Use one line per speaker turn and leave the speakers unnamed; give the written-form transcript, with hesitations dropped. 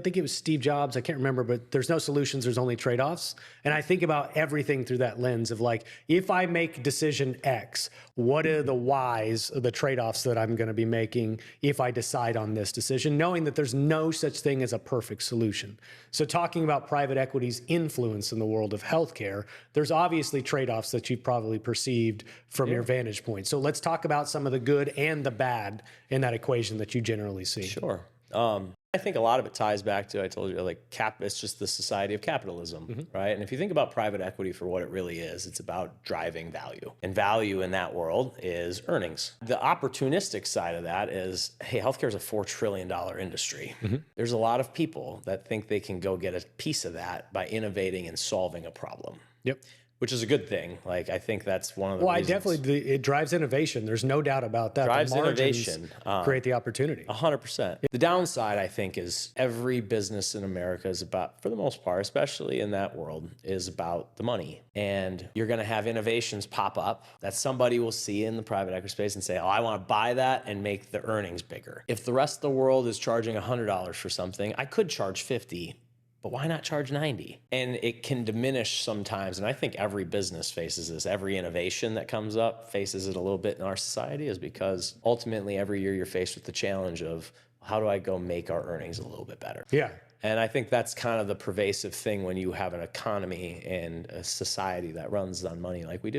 I think it was Steve Jobs, I can't remember, but there's no solutions, there's only trade-offs. And I think about everything through that lens of like, if I make decision X, what are the Ys, the trade-offs that I'm going to be making if I decide on this decision, knowing that there's no such thing as a perfect solution. So talking about private equity's influence in the world of healthcare, there's obviously trade-offs that you've probably perceived from your vantage point. So let's talk about some of the good and the bad in that equation that you generally see.
Sure. I think a lot of it ties back to, I told you, like it's just the society of capitalism, right? And if you think about private equity for what it really is, it's about driving value. And value in that world is earnings. The opportunistic side of that is, hey, healthcare is a $4 trillion industry. There's a lot of people that think they can go get a piece of that by innovating and solving a problem.
Yep.
Which is a good thing. Like, I think that's one of the reasons.
Definitely, it drives innovation. There's no doubt about that.
Drives
the margins
innovation.
Create the opportunity.
100%. The downside, I think, is every business in America is about, for the most part, especially in that world, is about the money. And you're going to have innovations pop up that somebody will see in the private equity space and say, oh, I want to buy that and make the earnings bigger. If the rest of the world is charging $100 for something, I could charge $50. But why not charge 90? And it can diminish sometimes. And I think every business faces this. Every innovation that comes up faces it a little bit in our society, is because ultimately every year you're faced with the challenge of, how do I go make our earnings a little bit better?
Yeah.
And I think that's kind of the pervasive thing when you have an economy and a society that runs on money like we do.